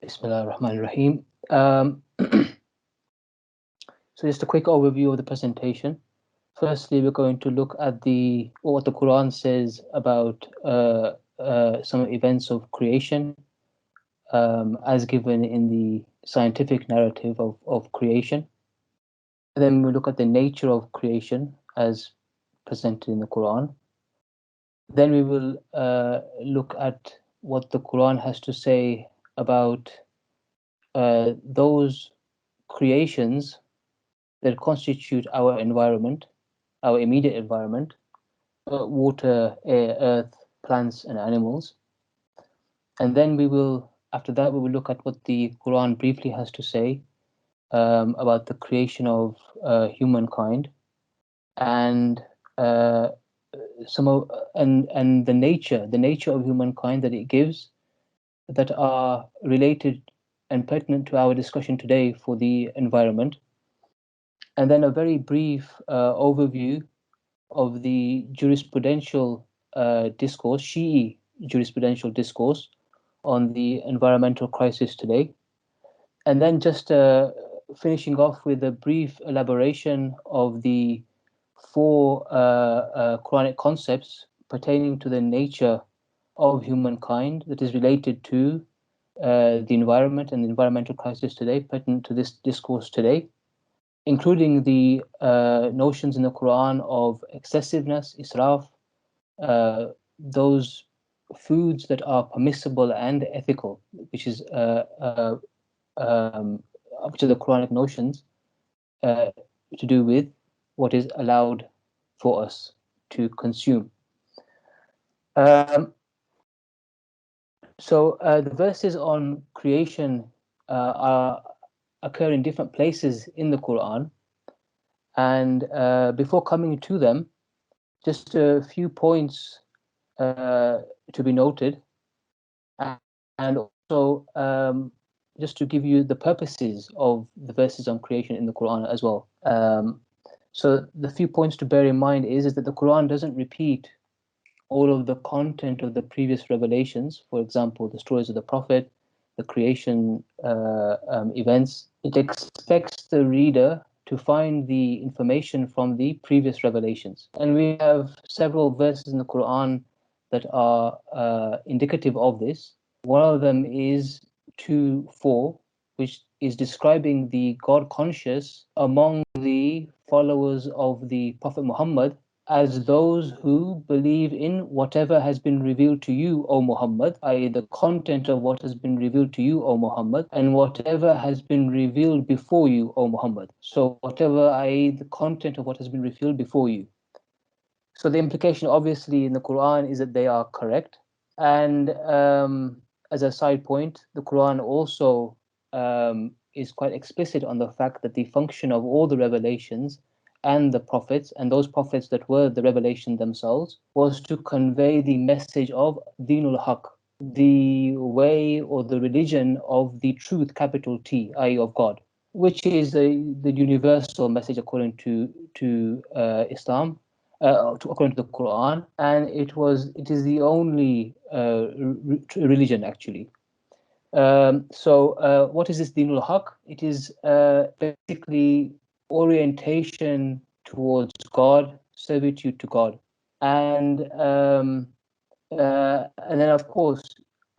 Bismillah ar-Rahman ar-Rahim. So just a quick overview of the presentation. Firstly, we're going to look at what the Quran says about some events of creation, as given in the scientific narrative of creation. And then we look at the nature of creation as presented in the Quran. Then we will look at what the Quran has to say about those creations that constitute our environment, our immediate environment, water, air, earth, plants, and animals. And then after that, we will look at what the Quran briefly has to say about the creation of humankind, and and the nature of humankind that it gives, that are related and pertinent to our discussion today for the environment. And then a very brief overview of the jurisprudential discourse, Shi'i jurisprudential discourse on the environmental crisis today. And then just finishing off with a brief elaboration of the four Quranic concepts pertaining to the nature of humankind that is related to the environment and the environmental crisis today, pertinent to this discourse today, including the notions in the Quran of excessiveness, israf, those foods that are permissible and ethical, which is the Quranic notions to do with what is allowed for us to consume. So the verses on creation occur in different places in the Quran, and before coming to them, just a few points to be noted, and also just to give you the purposes of the verses on creation in the Quran as well. So the few points to bear in mind is that the Quran doesn't repeat all of the content of the previous revelations. For example, the stories of the Prophet, the creation events. It expects the reader to find the information from the previous revelations. And we have several verses in the Quran that are indicative of this. One of them is 2:4, which is describing the God conscious among the followers of the Prophet Muhammad as those who believe in whatever has been revealed to you, O Muhammad, i.e. the content of what has been revealed to you, O Muhammad, and whatever has been revealed before you, O Muhammad. So whatever, i.e. the content of what has been revealed before you. So the implication obviously in the Quran is that they are correct. And as a side point, the Quran also is quite explicit on the fact that the function of all the revelations and the prophets, and those prophets that were the revelation themselves, was to convey the message of Dinul Haq, the way or the religion of the truth, capital T, i.e. of God, which is the universal message according to Islam, according to the Quran, and it is the only religion actually. So what is this Dinul Haq? It is basically orientation towards God, servitude to God, and then of course,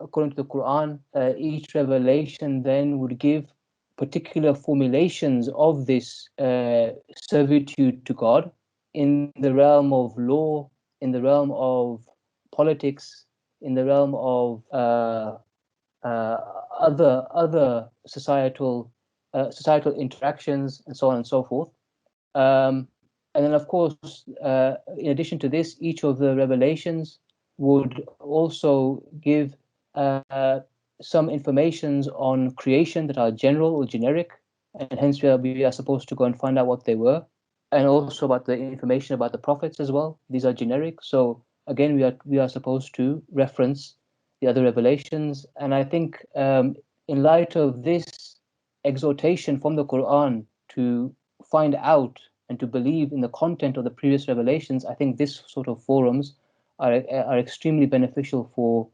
according to the Quran, each revelation then would give particular formulations of this servitude to God in the realm of law, in the realm of politics, in the realm of other societal interactions, and so on and so forth. And then, of course, in addition to this, each of the revelations would also give some informations on creation that are general or generic, and hence we are supposed to go and find out what they were, and also about the information about the prophets as well. These are generic, so again we are supposed to reference the other revelations. And I think in light of this exhortation from the Quran to find out and to believe in the content of the previous revelations, I think this sort of forums are extremely beneficial for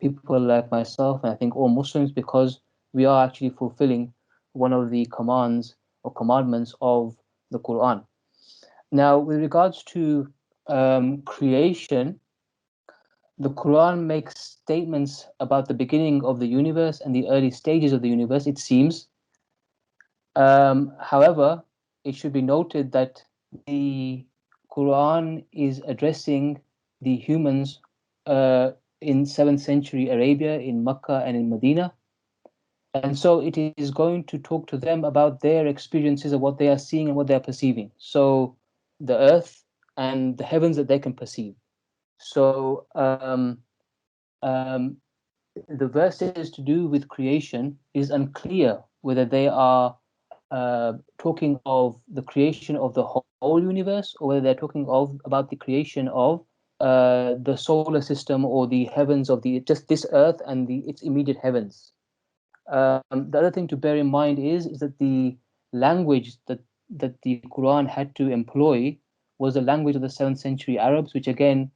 people like myself, and I think all Muslims, because we are actually fulfilling one of the commands or commandments of the Quran. Now, with regards to creation, the Quran makes statements about the beginning of the universe and the early stages of the universe, it seems. However, it should be noted that the Quran is addressing the humans in 7th century Arabia, in Mecca and in Medina. And so it is going to talk to them about their experiences of what they are seeing and what they are perceiving. So the earth and the heavens that they can perceive. So um, the verses to do with creation is unclear whether they are talking of the creation of the whole universe, or whether they're talking of about the creation of the solar system or the heavens of the just this earth and its immediate heavens. The other thing to bear in mind is that the language that the Quran had to employ was the language of the 7th century Arabs, which again,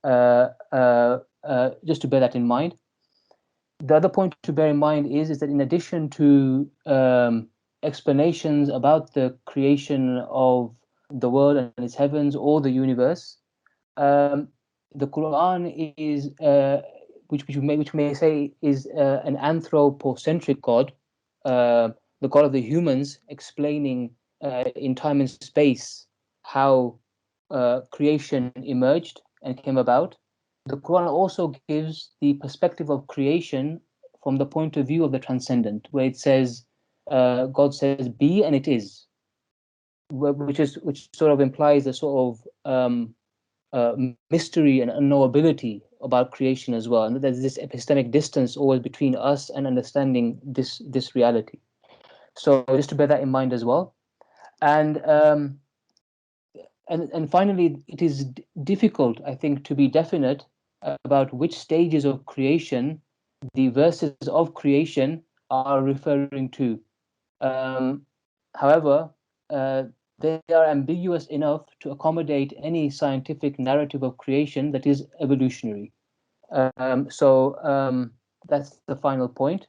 just to bear that in mind. The other point to bear in mind is that in addition to explanations about the creation of the world and its heavens or the universe, the Quran is, which may say is an anthropocentric God, the God of the humans, explaining in time and space how creation emerged and came about. The Quran also gives the perspective of creation from the point of view of the transcendent, where it says, God says, "Be," and it is, which sort of implies a sort of mystery and unknowability about creation as well, and there's this epistemic distance always between us and understanding this reality. So just to bear that in mind as well, and finally, it is difficult, I think, to be definite about which stages of creation the verses of creation are referring to. However, they are ambiguous enough to accommodate any scientific narrative of creation that is evolutionary. So that's the final point.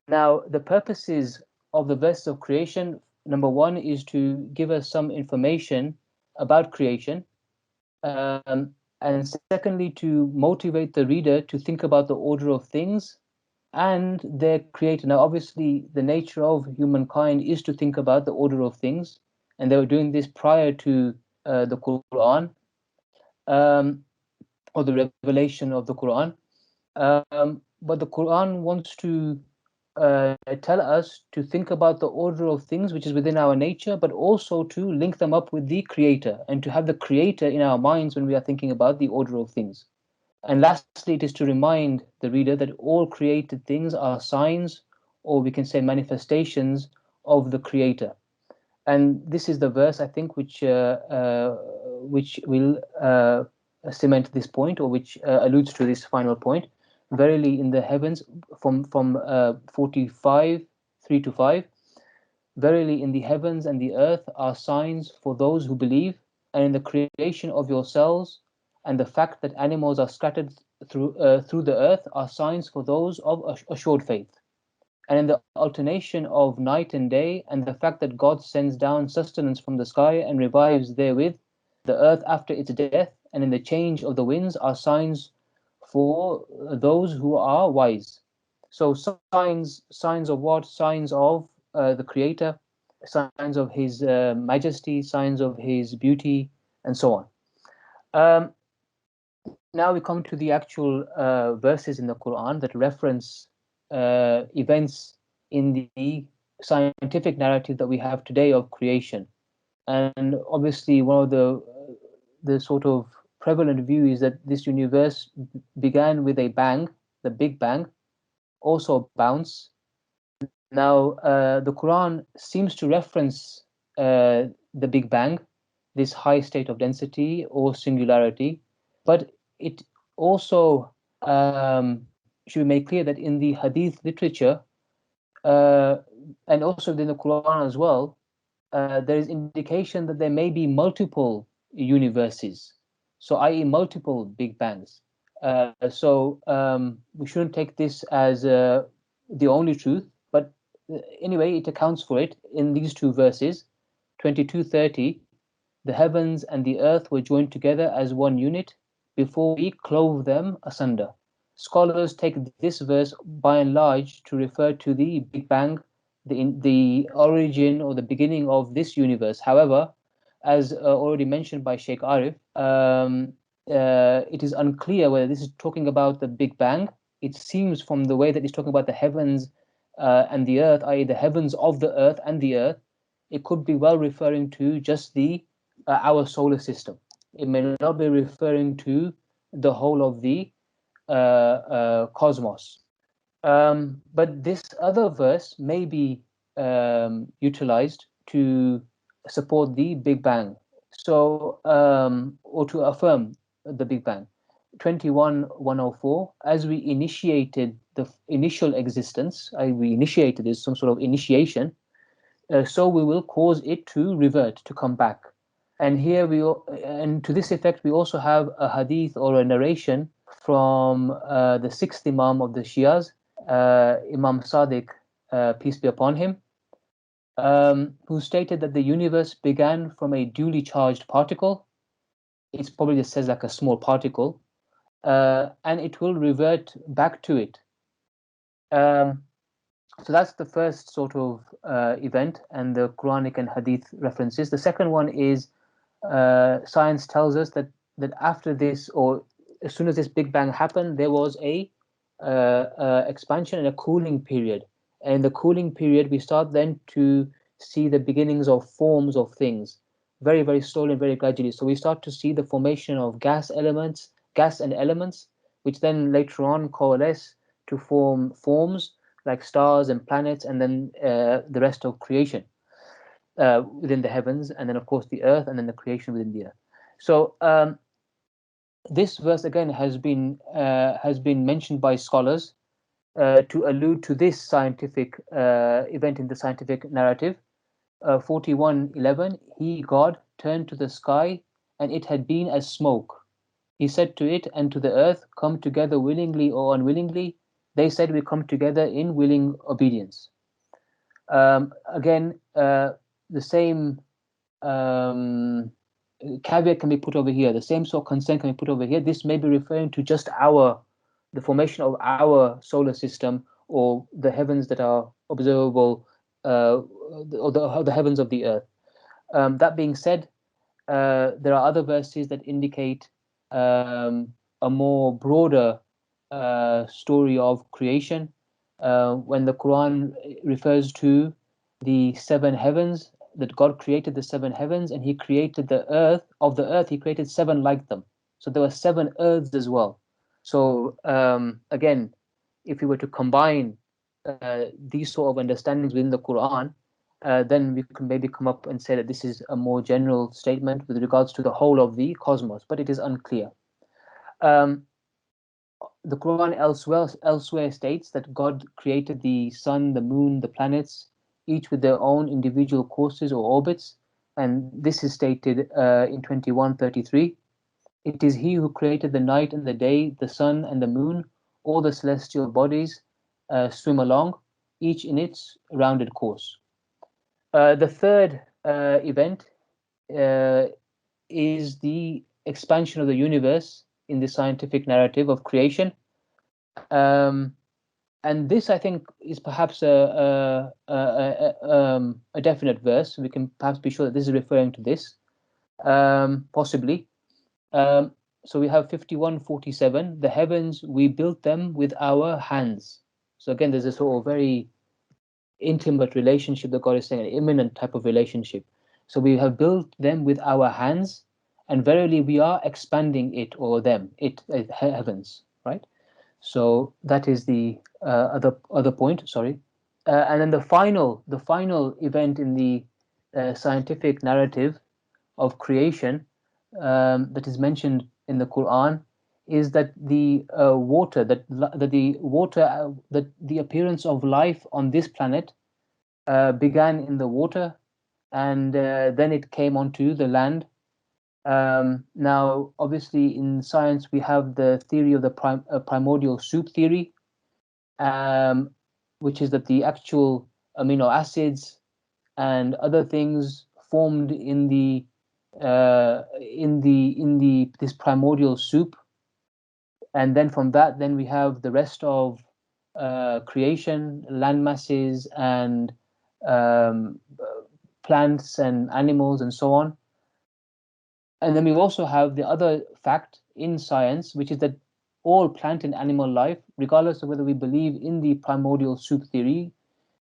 Now, the purposes of the verses of creation, number one, is to give us some information about creation. And secondly, to motivate the reader to think about the order of things and their creator. Now, obviously, the nature of humankind is to think about the order of things, and they were doing this prior to the Quran, or the revelation of the Quran. But the Quran wants to tell us to think about the order of things which is within our nature, but also to link them up with the creator and to have the creator in our minds when we are thinking about the order of things. And lastly, it is to remind the reader that all created things are signs, or we can say manifestations, of the creator. And this is the verse, I think, which will cement this point, or which alludes to this final point. Verily, in the heavens, from 45, 3 to 5, verily in the heavens and the earth are signs for those who believe, and in the creation of yourselves and the fact that animals are scattered through the earth are signs for those of assured faith. And in the alternation of night and day, and the fact that God sends down sustenance from the sky and revives therewith the earth after its death, and in the change of the winds are signs for those who are wise. So signs of what? Signs of the Creator, signs of His majesty, signs of His beauty, and so on. Now we come to the actual verses in the Quran that reference events in the scientific narrative that we have today of creation. And obviously, one of the sort of prevalent view is that this universe began with a bang, the Big Bang, also a bounce. Now, the Quran seems to reference the Big Bang, this high state of density or singularity, but it also should be made clear that in the hadith literature, and also in the Quran as well, there is indication that there may be multiple universes, so i.e. multiple Big Bangs. So we shouldn't take this as the only truth, but anyway, it accounts for it in these two verses, 22:30. The heavens and the earth were joined together as one unit before we clove them asunder. Scholars take this verse by and large to refer to the Big Bang, the origin or the beginning of this universe. However, as already mentioned by Sheikh Arif, it is unclear whether this is talking about the Big Bang. It seems from the way that he's talking about the heavens and the earth, i.e., the heavens of the earth and the earth, it could be well referring to just the our solar system. It may not be referring to the whole of the cosmos. But this other verse may be utilized to support the Big Bang, so or to affirm the Big Bang. 21:104. As we initiated the initial existence, we initiated is some sort of initiation. So we will cause it to revert, to come back. And here and to this effect, we also have a hadith or a narration from the sixth Imam of the Shias, Imam Sadiq, peace be upon him, who stated that the universe began from a duly charged particle. It probably just says like a small particle, and it will revert back to it. So that's the first sort of event and the Quranic and Hadith references. The second one is science tells us that after this, or as soon as this Big Bang happened, there was a expansion and a cooling period. And in the cooling period, we start then to see the beginnings of forms of things, very, very slowly and very gradually. So we start to see the formation of gas and elements, which then later on coalesce to form forms like stars and planets, and then the rest of creation within the heavens, and then of course the earth, and then the creation within the earth. So this verse again has been mentioned by scholars to allude to this scientific event in the scientific narrative. 41:11. He, God, turned to the sky, and it had been as smoke. He said to it and to the earth, come together willingly or unwillingly. They said, we come together in willing obedience. Again, the same caveat can be put over here. The same sort of concern can be put over here. This may be referring to just the formation of our solar system, or the heavens that are observable, or the heavens of the earth. That being said, there are other verses that indicate a more broader story of creation. When the Quran refers to the seven heavens, that God created the seven heavens, and He created the earth. Of the earth, He created seven like them. So there were seven earths as well. So again, if we were to combine these sort of understandings within the Quran, then we can maybe come up and say that this is a more general statement with regards to the whole of the cosmos, but it is unclear. The Quran elsewhere states that God created the sun, the moon, the planets, each with their own individual courses or orbits, and this is stated in 21:33. It is He who created the night and the day, the sun and the moon, all the celestial bodies swim along, each in its rounded course. The third event is the expansion of the universe in the scientific narrative of creation. And this, I think, is perhaps a definite verse. We can perhaps be sure that this is referring to this, possibly. So we have 51:47. The heavens, we built them with our hands. So again, there's a sort of very intimate relationship that God is saying, an imminent type of relationship. So we have built them with our hands, and verily we are expanding it, or them, heavens, right? So that is the other point. Sorry, and then the final event in the scientific narrative of creation that is mentioned in the Quran is that the water, that the appearance of life on this planet began in the water, and then it came onto the land. Now, obviously, in science, we have the theory of the primordial soup theory, which is that the actual amino acids and other things formed in the this primordial soup, and then from that, then we have the rest of creation, land masses, and um, plants and animals and so on. And then we also have the other fact in science, which is that all plant and animal life, regardless of whether we believe in the primordial soup theory,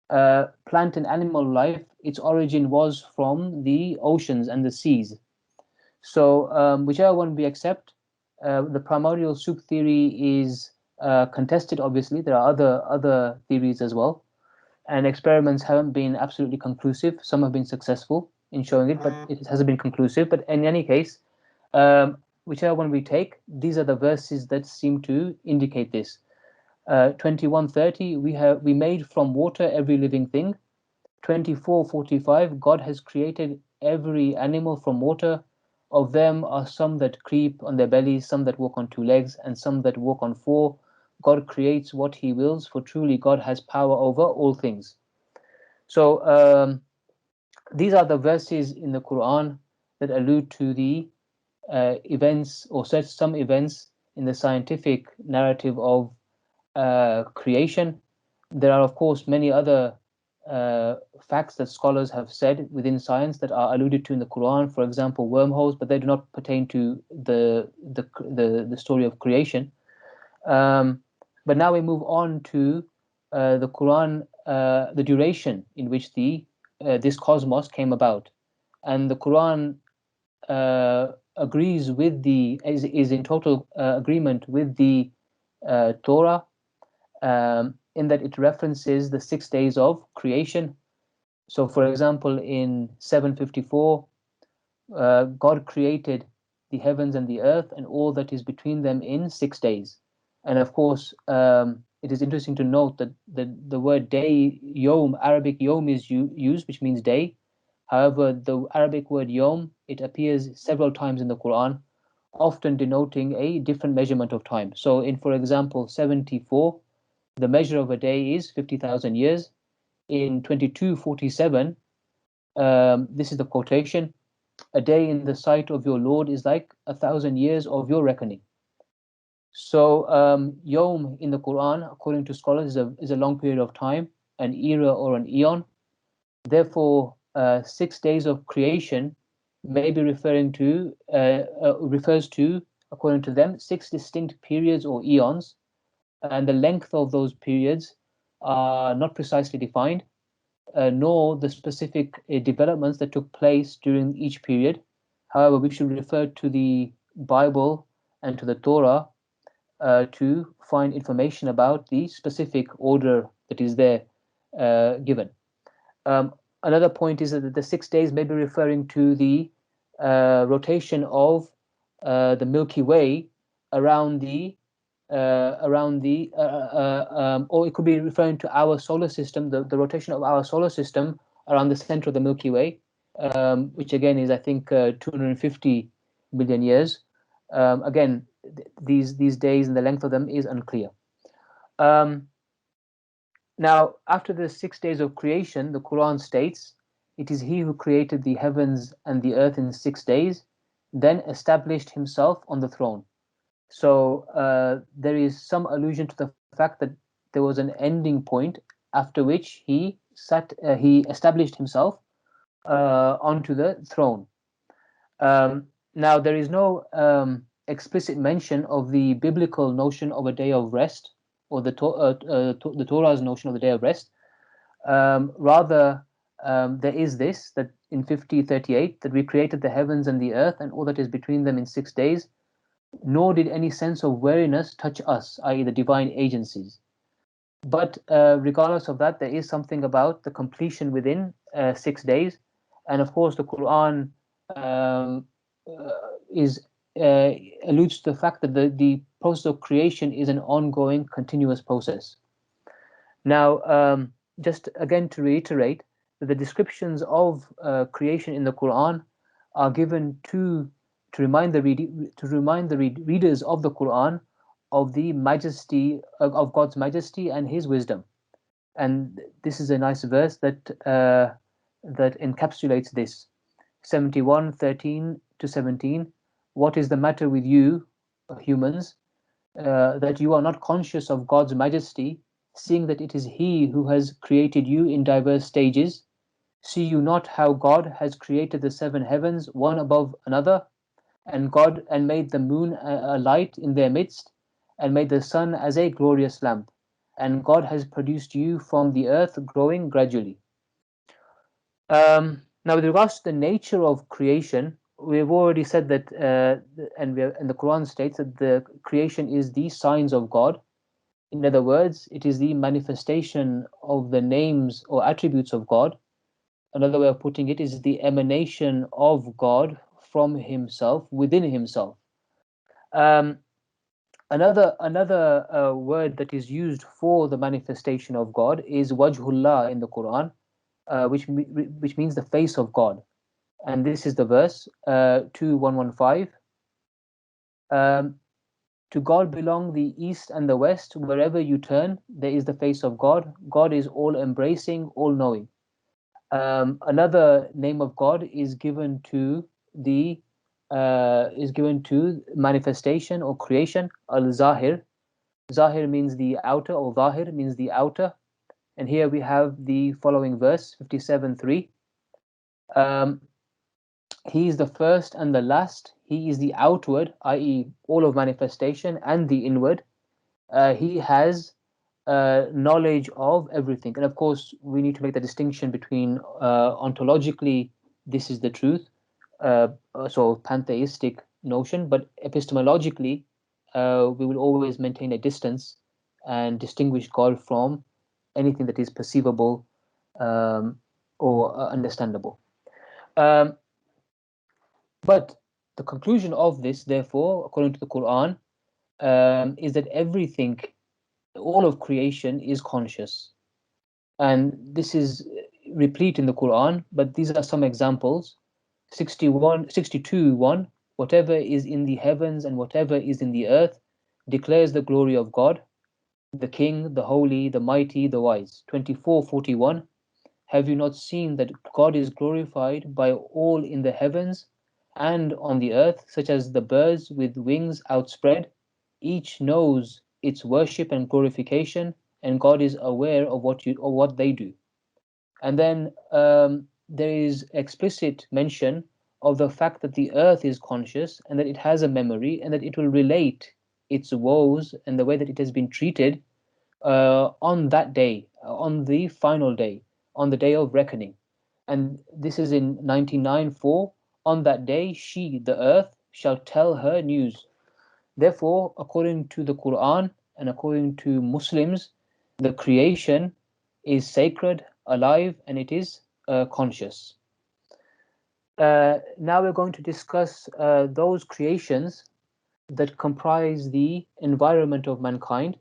plant and animal life, its origin was from the oceans and the seas. So whichever one we accept, the primordial soup theory is contested. Obviously, there are other theories as well, and experiments haven't been absolutely conclusive. Some have been successful in showing it, but it hasn't been conclusive. But in any case, whichever one we take, these are the verses that seem to indicate this. 21:30, we made from water every living thing. 24:45, God has created every animal from water. Of them are some that creep on their bellies, some that walk on two legs, and some that walk on four. God creates what he wills, for truly God has power over all things. So these are the verses in the Quran that allude to the events, or some events in the scientific narrative of creation. There are, of course, many other facts that scholars have said within science that are alluded to in the Quran. For example, wormholes, but they do not pertain to the story of creation. But now we move on to the Quran, the duration in which this cosmos came about, and the Quran agrees with is in total agreement with the Torah, in that it references the 6 days of creation. So, for example, in 754, God created the heavens and the earth and all that is between them in 6 days. And of course, it is interesting to note that the word day, yom, Arabic yom is used, which means day. However, the Arabic word yom, it appears several times in the Quran, often denoting a different measurement of time. So in, for example, 74, the measure of a day is 50,000 years. In 22:47, this is the quotation: a day in the sight of your Lord is like 1,000 years of your reckoning. So Yom in the Quran, according to scholars, is a long period of time, an era or an eon. Therefore, 6 days of creation may be refers to, according to them, 6 distinct periods or eons, and the length of those periods are not precisely defined, nor the specific developments that took place during each period. However, we should refer to the Bible and to the Torah to find information about the specific order that is there given. Another point is that the 6 days may be referring to the rotation of the Milky Way around or it could be referring to our solar system, the rotation of our solar system around the center of the Milky Way, which again is, I think, 250 million years. Again, these days and the length of them is unclear. Now, after the 6 days of creation, the Quran states, "It is He who created the heavens and the earth in 6 days, then established Himself on the throne." So there is some allusion to the fact that there was an ending point after which he established himself onto the throne. Now there is no explicit mention of the biblical notion of a day of rest, or the Torah's notion of the day of rest. Rather, there is this, that in 50:38, that we created the heavens and the earth and all that is between them in 6 days, nor did any sense of weariness touch us, i.e., the divine agencies. But regardless of that, there is something about the completion within 6 days, and of course, the Quran um, is alludes to the fact that the process of creation is an ongoing, continuous process. Now, just again to reiterate, that the descriptions of creation in the Quran are given to remind the readers of the Quran of the majesty of God's majesty and His wisdom. And this is a nice verse that encapsulates this. 71:13 to 17. What is the matter with you, humans, that you are not conscious of God's majesty, seeing that it is He who has created you in diverse stages? See you not how God has created the seven heavens one above another, and made the moon a light in their midst, and made the sun as a glorious lamp, and God has produced you from the earth growing gradually. Now, with regards to the nature of creation, we've already said that, and the Quran states that the creation is the signs of God. In other words, it is the manifestation of the names or attributes of God. Another way of putting it is the emanation of God from Himself, within Himself. Um, another word that is used for the manifestation of God is wajhullah in the Quran, which means the face of God. And this is the verse 2115. Um, to God belong the east and the west. Wherever you turn, there is the face of God. God is all embracing, all knowing. Another name of God is given to the manifestation or creation, al-Zahir. Zahir means the outer, or Zahir means the outer. And here we have the following verse, 57:3. Um, he is the first and the last. He is the outward, i.e., all of manifestation, and the inward. He has knowledge of everything. And of course, we need to make the distinction between ontologically, this is the truth, so pantheistic notion, but epistemologically, we will always maintain a distance and distinguish God from anything that is perceivable or understandable. Um, but the conclusion of this, therefore, according to the Quran, is that everything, all of creation, is conscious. And this is replete in the Quran, but these are some examples. 62:1, whatever is in the heavens and whatever is in the earth declares the glory of God, the King, the Holy, the Mighty, the Wise. 24:41, have you not seen that God is glorified by all in the heavens and on the earth, such as the birds with wings outspread? Each knows its worship and glorification, and God is aware of what they do. And then there is explicit mention of the fact that the earth is conscious and that it has a memory and that it will relate its woes and the way that it has been treated on that day, on the final day, on the day of reckoning. And this is in 99:4. On that day, she, the earth, shall tell her news. Therefore, according to the Quran and according to Muslims, the creation is sacred, alive, and it is conscious. Now we're going to discuss those creations that comprise the environment of mankind,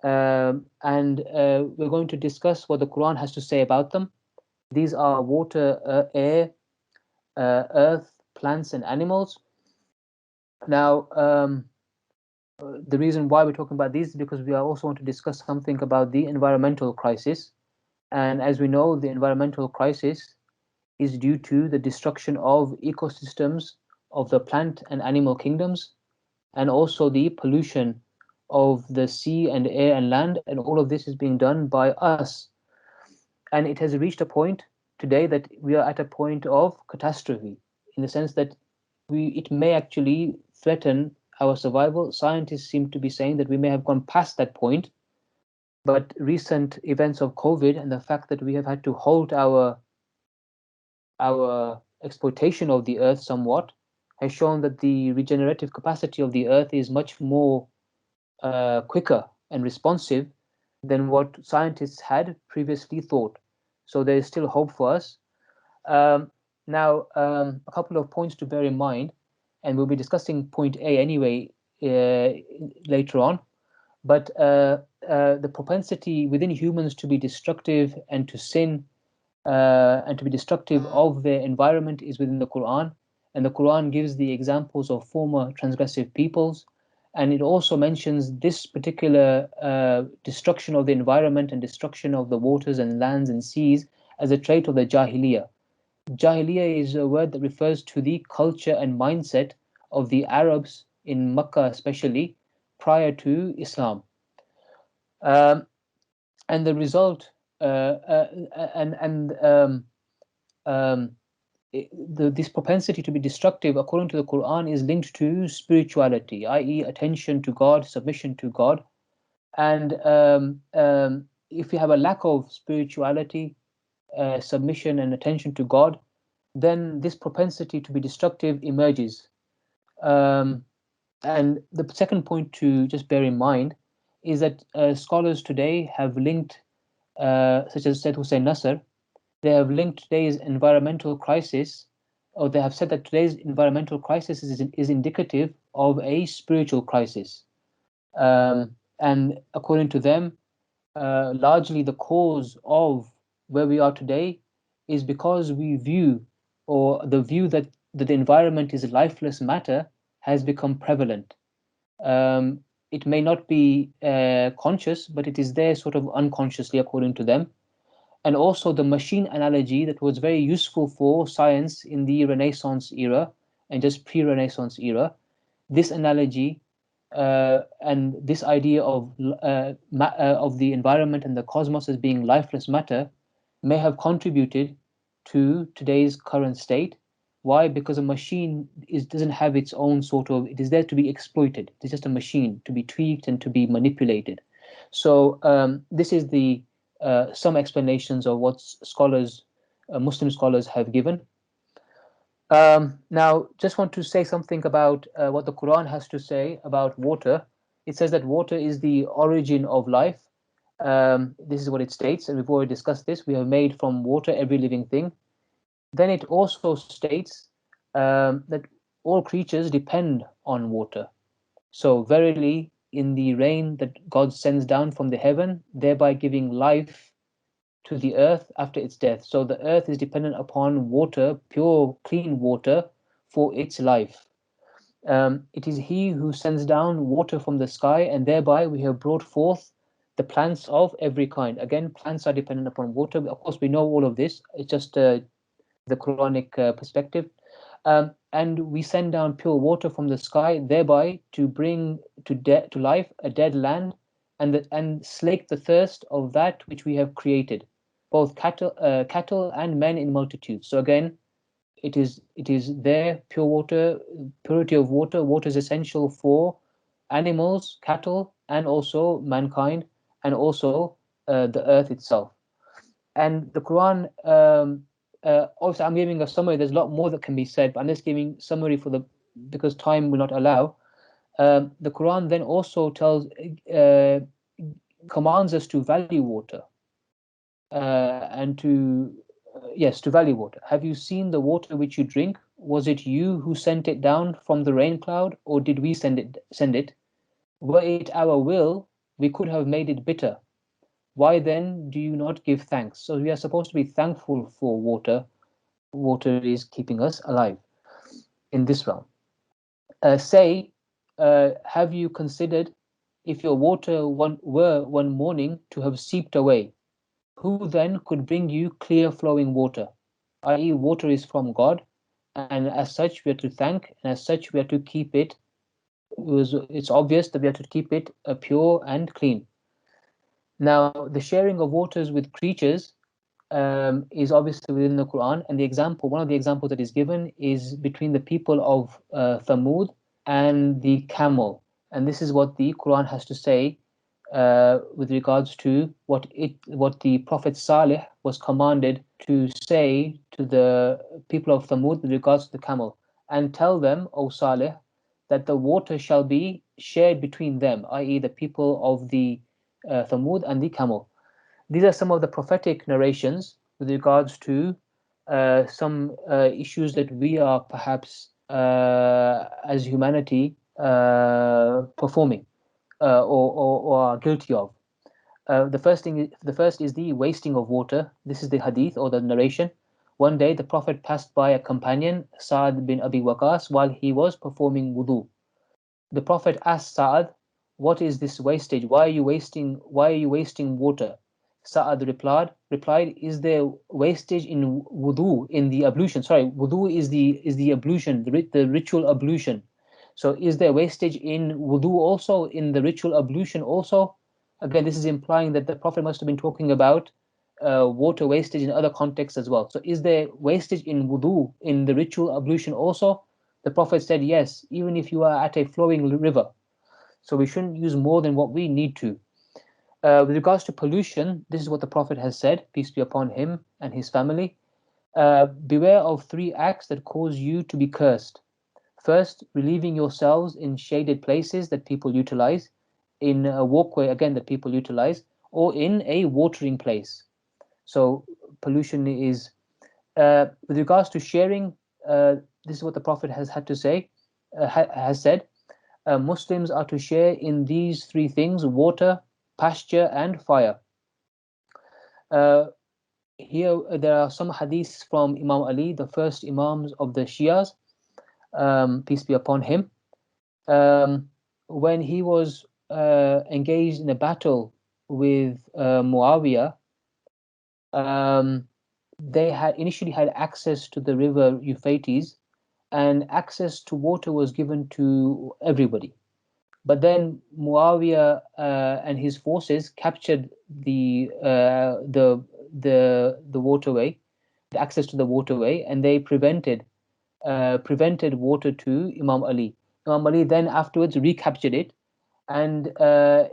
and we're going to discuss what the Quran has to say about them. These are water, air, earth, plants, and animals. Now, the reason why we're talking about these is because we are also want to discuss something about the environmental crisis. And as we know, the environmental crisis is due to the destruction of ecosystems of the plant and animal kingdoms, and also the pollution of the sea and air and land. And all of this is being done by us. And it has reached a point today that we are at a point of catastrophe, in the sense that it may actually threaten our survival. Scientists seem to be saying that we may have gone past that point, but recent events of COVID and the fact that we have had to halt our exploitation of the earth somewhat has shown that the regenerative capacity of the earth is much more quicker and responsive than what scientists had previously thought. So there is still hope for us. Now, a couple of points to bear in mind, and we'll be discussing point A anyway later on. But the propensity within humans to be destructive and to sin and to be destructive of their environment is within the Quran. And the Quran gives the examples of former transgressive peoples And it also mentions this particular destruction of the environment and destruction of the waters and lands and seas as a trait of the Jahiliyyah. Jahiliyyah is a word that refers to the culture and mindset of the Arabs in Makkah, especially prior to Islam. And the result, this propensity to be destructive, according to the Quran, is linked to spirituality, i.e., attention to God, submission to God. And if you have a lack of spirituality, submission, and attention to God, then this propensity to be destructive emerges. And the second point to just bear in mind is that scholars today have linked, such as Said Hussein Nasser, they have linked today's environmental crisis, or they have said that today's environmental crisis is indicative of a spiritual crisis. And according to them, largely the cause of where we are today is because we view, or the view that the environment is lifeless matter has become prevalent. It may not be conscious, but it is there sort of unconsciously, according to them. And also the machine analogy that was very useful for science in the Renaissance era and just pre-Renaissance era. This analogy and this idea of the environment and the cosmos as being lifeless matter may have contributed to today's current state. Why? Because a machine doesn't have its own sort of, it is there to be exploited. It's just a machine to be tweaked and to be manipulated. So this is the some explanations of what scholars, Muslim scholars, have given. Now, just want to say something about what the Quran has to say about water. It says that water is the origin of life. This is what it states, and we've already discussed this. We have made from water every living thing. Then it also states that all creatures depend on water. So verily, in the rain that God sends down from the heaven, thereby giving life to the earth after its death. So the earth is dependent upon water, pure, clean water, for its life. It is He who sends down water from the sky, and thereby we have brought forth the plants of every kind. Again, plants are dependent upon water. Of course, we know all of this. It's just the Quranic perspective. And we send down pure water from the sky, thereby to bring to life a dead land, and slake the thirst of that which we have created, both cattle and men in multitudes. So again, it is there, pure water, purity of water. Water is essential for animals, cattle, and also mankind, and also the earth itself. And the Quran, also I'm giving a summary. There's a lot more that can be said, but I'm just giving summary because time will not allow. The Quran then also commands us to value water, and to value water. Have you seen the water which you drink? Was it you who sent it down from the rain cloud, or did we send it? Were it our will, we could have made it bitter. Why then do you not give thanks? So we are supposed to be thankful for water. Water is keeping us alive in this realm. Say, have you considered if your water were one morning to have seeped away? Who then could bring you clear flowing water? I.e., water is from God, and as such we are to thank, and as such we are to keep it. It's obvious that we are to keep it pure and clean. Now, the sharing of waters with creatures is obviously within the Quran, and one of the examples that is given is between the people of Thamud and the camel, and this is what the Quran has to say with regards to what the Prophet Salih was commanded to say to the people of Thamud with regards to the camel. And tell them, O Salih, that the water shall be shared between them, i.e. the people of the Thamud and the camel. These are some of the prophetic narrations with regards to some issues that we are perhaps as humanity performing or are guilty of. The first is the wasting of water. This is the hadith or the narration. One day the Prophet passed by a companion, Sa'd bin Abi Waqas, while he was performing wudu. the Prophet asked Sa'ad, "What is this wastage? Why are you wasting? Why are you wasting water?" Sa'ad replied, "Is there wastage in wudu, in the ablution?" Sorry, wudu is the ablution, the ritual ablution. So is there wastage in wudu also, in the ritual ablution also? Again, this is implying that the Prophet must have been talking about water wastage in other contexts as well. So is there wastage in wudu, in the ritual ablution also? The Prophet said, yes, even if you are at a flowing river. So we shouldn't use more than what we need to. With regards to pollution, this is what the Prophet has said, peace be upon him and his family. Beware of three acts that cause you to be cursed. First, relieving yourselves in shaded places that people utilize, in a walkway, again, that people utilize, or in a watering place. So pollution is, with regards to sharing, this is what the Prophet has had to say, has said, Muslims are to share in these three things: water, pasture, and fire. Here there are some hadiths from Imam Ali, the first Imams of the Shias, peace be upon him. When he was engaged in a battle with Muawiyah, they had initially had access to the river Euphrates, and access to water was given to everybody. But then Muawiyah and his forces captured the waterway, the access to the waterway, and they prevented water to Imam Ali. Imam Ali then afterwards recaptured it, and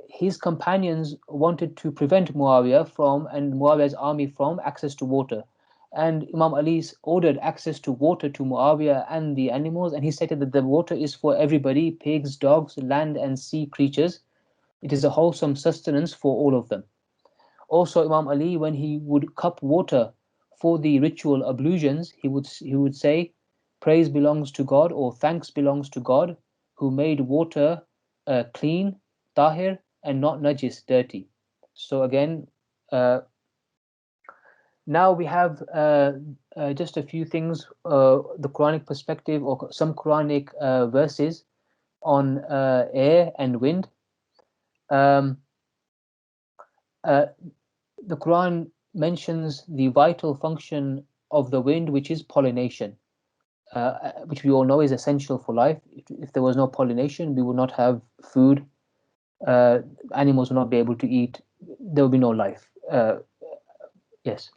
his companions wanted to prevent Muawiyah from, and Muawiyah's army from, access to water. And Imam Ali ordered access to water to Muawiyah and the animals, and he stated that the water is for everybody: pigs, dogs, land and sea creatures. It is a wholesome sustenance for all of them. Also, Imam Ali, when he would cup water for the ritual ablutions, he would say, "Praise belongs to God," or "Thanks belongs to God, who made water clean, tahir, and not najis, dirty." So again, now we have just a few things, the Quranic perspective, or some Quranic verses on air and wind. Um, the Quran mentions the vital function of the wind, which is pollination, which we all know is essential for life. If there was no pollination, we would not have food. Animals would not be able to eat. There would be no life. Yes.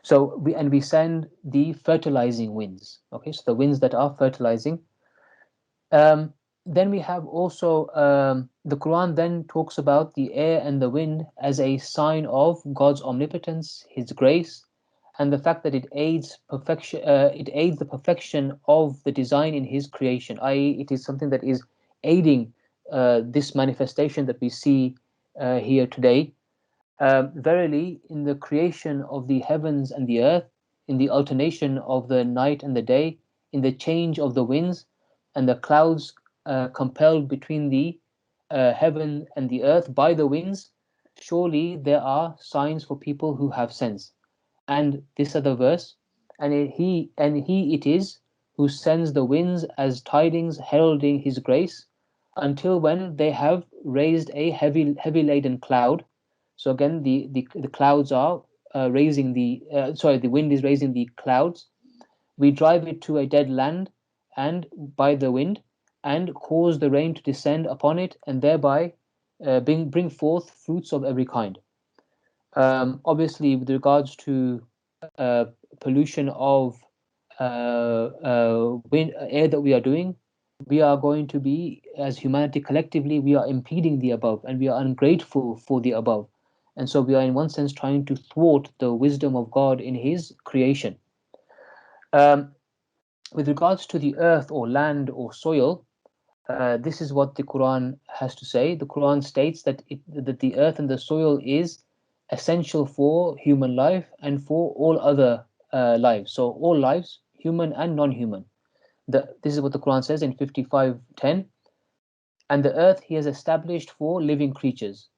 So we send the fertilizing winds. Okay, so the winds that are fertilizing. Then we have also the Quran then talks about the air and the wind as a sign of God's omnipotence, His grace, and the fact that it aids perfection. It aids the perfection of the design in His creation. I.e., it is something that is aiding this manifestation that we see here today. Verily, in the creation of the heavens and the earth, in the alternation of the night and the day, in the change of the winds and the clouds compelled between the heaven and the earth by the winds, surely there are signs for people who have sense. And this other verse, and he it is who sends the winds as tidings heralding his grace, until when they have raised a heavy laden cloud. So again, the clouds are raising the wind is raising the clouds. We drive it to a dead land, and by the wind, and cause the rain to descend upon it, and thereby bring forth fruits of every kind. Obviously, with regards to uh, pollution of wind, air that we are doing, we are going to be, as humanity collectively, we are impeding the above, and we are ungrateful for the above. And so we are, in one sense, trying to thwart the wisdom of God in His creation. With regards to the earth or land or soil, this is what the Quran has to say. The Quran states that that the earth and the soil is essential for human life and for all other lives. So all lives, human and non-human. This is what the Quran says in 55:10. And the earth He has established for living creatures.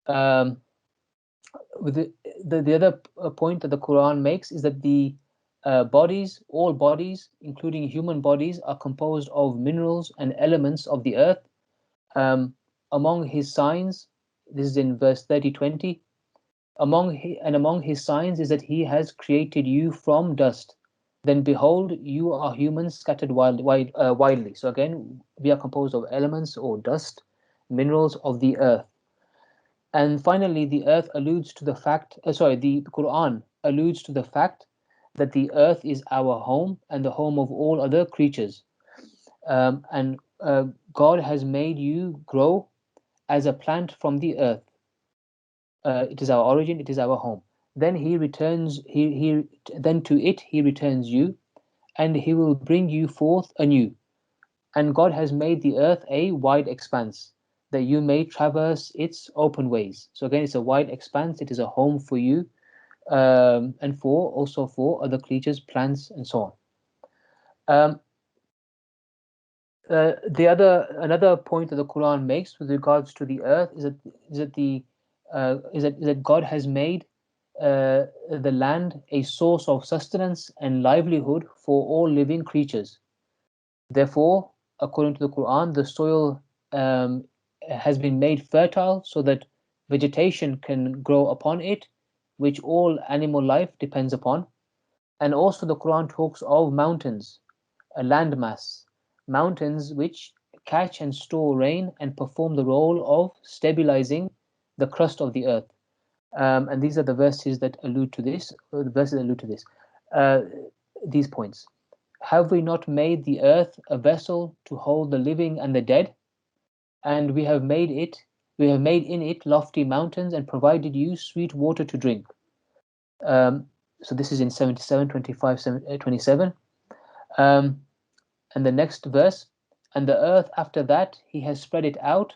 With the other point that the Quran makes is that the bodies, all bodies, including human bodies, are composed of minerals and elements of the earth. Among his signs, this is in verse 30-20, among his signs is that he has created you from dust. Then behold, you are humans scattered widely. So again, we are composed of elements or dust, minerals of the earth. And finally, the earth alludes to the fact, the Quran alludes to the fact that the earth is our home and the home of all other creatures. And God has made you grow as a plant from the earth. It is our origin, it is our home. Then he returns, then to it he returns you, and he will bring you forth anew. And God has made the earth a wide expanse, that you may traverse its open ways. So again, it's a wide expanse. It is a home for you, and also for other creatures, plants, and so on. Another point that the Quran makes with regards to the earth is that God has made the land a source of sustenance and livelihood for all living creatures. Therefore, according to the Quran, the soil has been made fertile so that vegetation can grow upon it, which all animal life depends upon. And also the Quran talks of mountains, a landmass, mountains which catch and store rain and perform the role of stabilizing the crust of the earth. And these are the verses that allude to this. These points. Have we not made the earth a vessel to hold the living and the dead? And we have made in it lofty mountains and provided you sweet water to drink. So this is in 77, 25, 27. And the next verse, and the earth after that he has spread it out.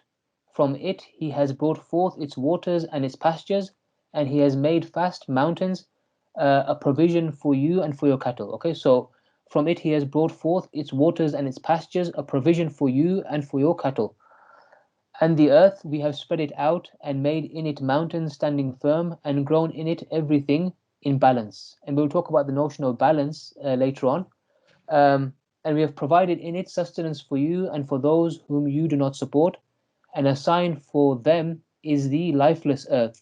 From it he has brought forth its waters and its pastures, and he has made fast mountains, a provision for you and for your cattle. Okay, so from it he has brought forth its waters and its pastures, a provision for you and for your cattle. And the earth we have spread it out and made in it mountains standing firm and grown in it everything in balance. And we'll talk about the notion of balance later on. And we have provided in it sustenance for you and for those whom you do not support. And a sign for them is the lifeless earth.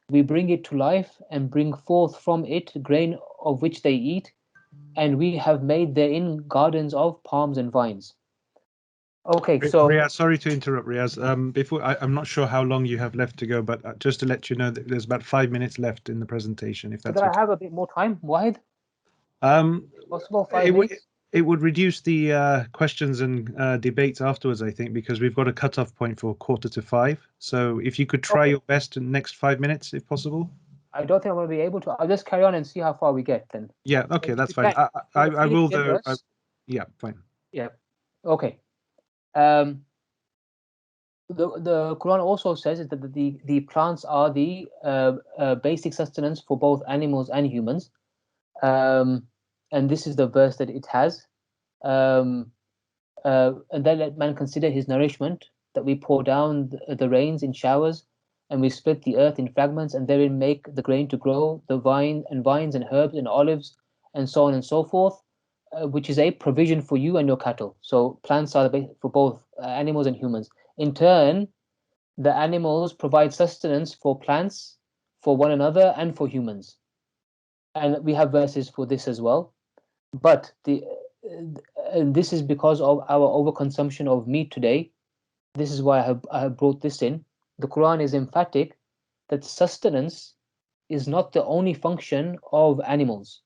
We bring it to life and bring forth from it grain of which they eat. And we have made therein gardens of palms and vines. Okay, so Riaz, sorry to interrupt, Riaz. I'm not sure how long you have left to go, but just to let you know that there's about 5 minutes left in the presentation. If that's could I okay. have a bit more time, Wahid? Possible 5 minutes? It would reduce the questions and debates afterwards, I think, because we've got a cutoff point for 4:45. So if you could try your best in the next 5 minutes, if possible. I don't think I'm going to be able to. I'll just carry on and see how far we get then. Yeah, okay, that's fine. I will, though. Yeah, fine. Yeah, okay. The Quran also says that the plants are the basic sustenance for both animals and humans. And this is the verse that it has. And then let man consider his nourishment, that we pour down the rains in showers, and we split the earth in fragments, and therein make the grain to grow, the vines and herbs and olives, and so on and so forth, which is a provision for you and your cattle. So plants are the base for both animals and humans. In turn, the animals provide sustenance for plants, for one another, and for humans. And we have verses for this as well. But and this is because of our overconsumption of meat today. This is why I have brought this in. The Quran is emphatic that sustenance is not the only function of animals.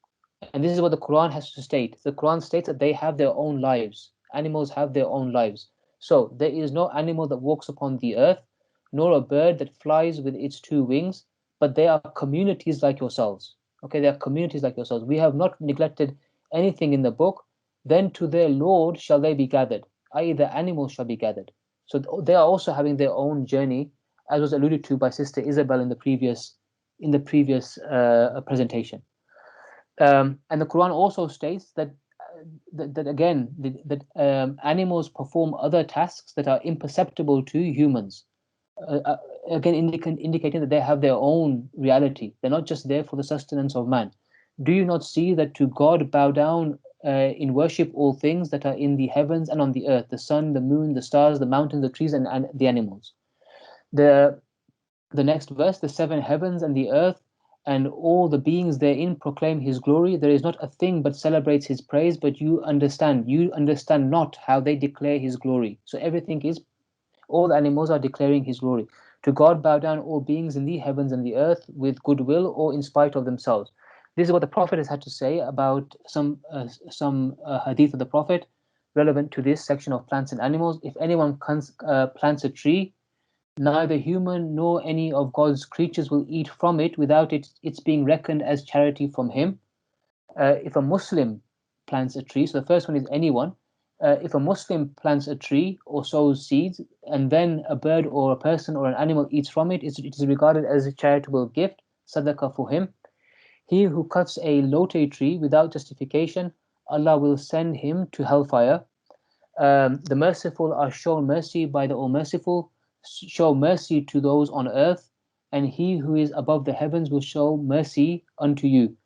And this is what the Quran has to state. The Quran states that they have their own lives. Animals have their own lives. So there is no animal that walks upon the earth, nor a bird that flies with its two wings, but they are communities like yourselves. Okay, they are communities like yourselves. We have not neglected anything in the book. Then to their Lord shall they be gathered, i.e., the animals shall be gathered. So they are also having their own journey, as was alluded to by Sister Isabel in the previous presentation. And the Quran also states that animals perform other tasks that are imperceptible to humans. Again, indicating that they have their own reality. They're not just there for the sustenance of man. Do you not see that to God bow down in worship all things that are in the heavens and on the earth, the sun, the moon, the stars, the mountains, the trees, and the animals? The next verse, the seven heavens and the earth and all the beings therein proclaim his glory. There is not a thing but celebrates his praise, but you understand not how they declare his glory. So everything is, all the animals are declaring his glory. To God bow down all beings in the heavens and the earth with goodwill or in spite of themselves. This is what the Prophet has had to say about some hadith of the Prophet relevant to this section of plants and animals. If anyone plants a tree, neither human nor any of God's creatures will eat from it without its being reckoned as charity from him. If a Muslim plants a tree, so the first one is anyone. If a Muslim plants a tree or sows seeds, and then a bird or a person or an animal eats from it, it is regarded as a charitable gift, sadaqah for him. He who cuts a lote tree without justification, Allah will send him to hellfire. The merciful are shown mercy by the All-Merciful. Show mercy to those on earth, and he who is above the heavens will show mercy unto you.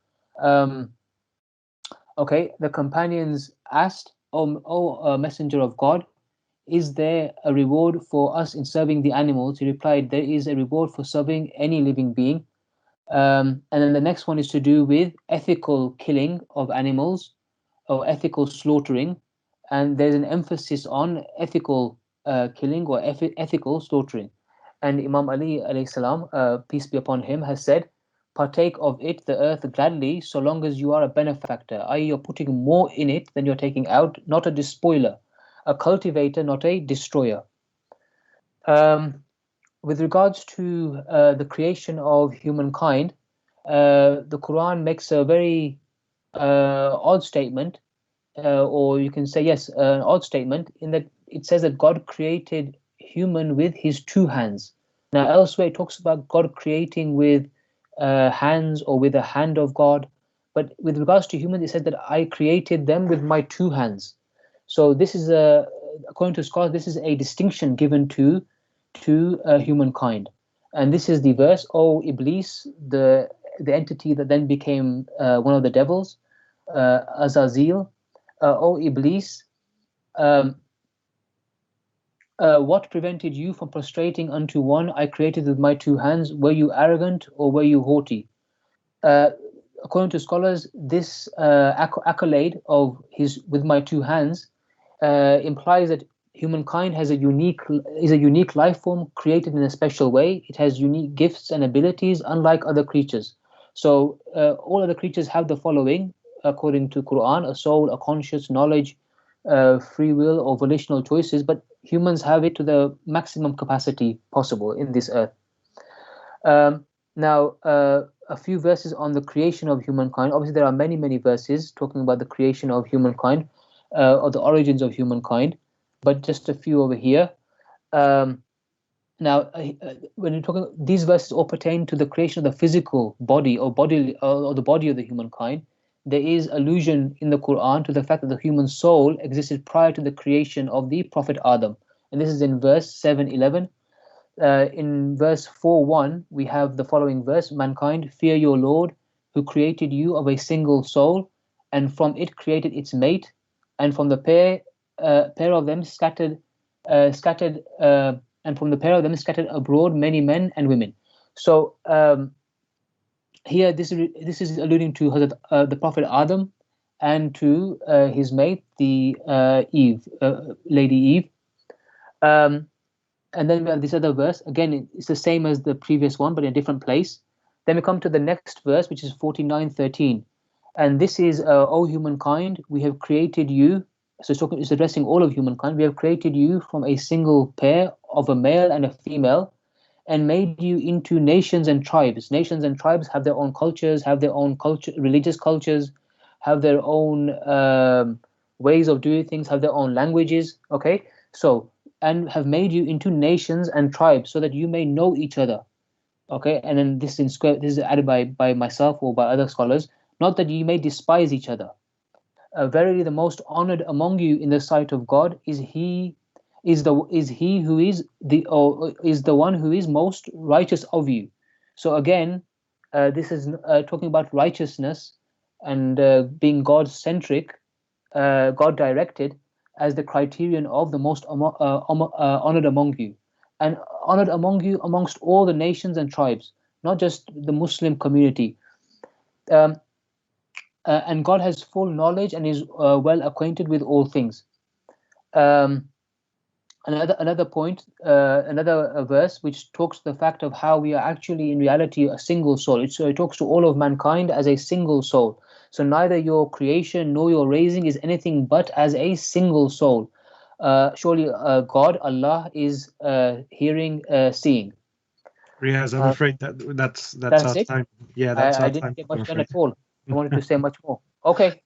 Okay, the companions asked, O Messenger of God, is there a reward for us in serving the animals? He replied, there is a reward for serving any living being. And then the next one is to do with ethical killing of animals or ethical slaughtering. And there's an emphasis on ethical killing or ethical slaughtering. And Imam Ali alayhi salam, peace be upon him, has said, partake of it, the earth, gladly, so long as you are a benefactor, i.e. you're putting more in it than you're taking out, not a despoiler, a cultivator, not a destroyer. With regards to the creation of humankind, the Quran makes a very odd statement, or you can say, yes, an odd statement, in that it says that God created human with his two hands. Now, elsewhere it talks about God creating with hands or with a hand of God. But with regards to humans, it said that I created them with my two hands. So this is according to scholars, this is a distinction given to humankind. And this is the verse, O Iblis, the entity that then became one of the devils, Azazel, O Iblis, what prevented you from prostrating unto one I created with my two hands? Were you arrogant or were you haughty? According to scholars, this accolade of his with my two hands implies that humankind is a unique life form created in a special way. It has unique gifts and abilities, unlike other creatures. So all other creatures have the following, according to Quran: a soul, a conscious, knowledge, free will, or volitional choices. But humans have it to the maximum capacity possible in this earth. Now, a few verses on the creation of humankind. Obviously, there are many verses talking about the creation of humankind, or the origins of humankind, but just a few over here. Now, when you're talking, these verses all pertain to the creation of the physical body or the body of the humankind. There is allusion in the Quran to the fact that the human soul existed prior to the creation of the Prophet Adam, and this is in verse 7:11. In verse 4:1, we have the following verse: mankind, fear your Lord, who created you of a single soul, and from it created its mate, and from the pair of them scattered abroad many men and women. So here, this is alluding to the Prophet Adam and to his mate, the Lady Eve. And then we have this other verse. Again, it's the same as the previous one, but in a different place. Then we come to the next verse, which is 49:13. And this is, O humankind, we have created you. So it's addressing all of humankind. We have created you from a single pair of a male and a female, and made you into nations and tribes. Nations and tribes have their own cultures, religious cultures, have their own ways of doing things, have their own languages. Okay, so, and have made you into nations and tribes so that you may know each other. Okay, and then this is added by myself or by other scholars, not that you may despise each other. Verily, the most honored among you in the sight of God is the one who is most righteous of you. So again, this is talking about righteousness and being God-centric, God-directed, as the criterion of the most honored among you, and honored among you amongst all the nations and tribes, not just the Muslim community. Um, and God has full knowledge and is well acquainted with all things. Um, another point, another verse which talks to the fact of how we are actually in reality a single soul. It talks to all of mankind as a single soul. So neither your creation nor your raising is anything but as a single soul. Surely God, Allah, is hearing, seeing. Riaz, I'm afraid that's That's our it. time. Yeah, that's I our didn't time. get I'm much done afraid. at all. I wanted to say much more. Okay.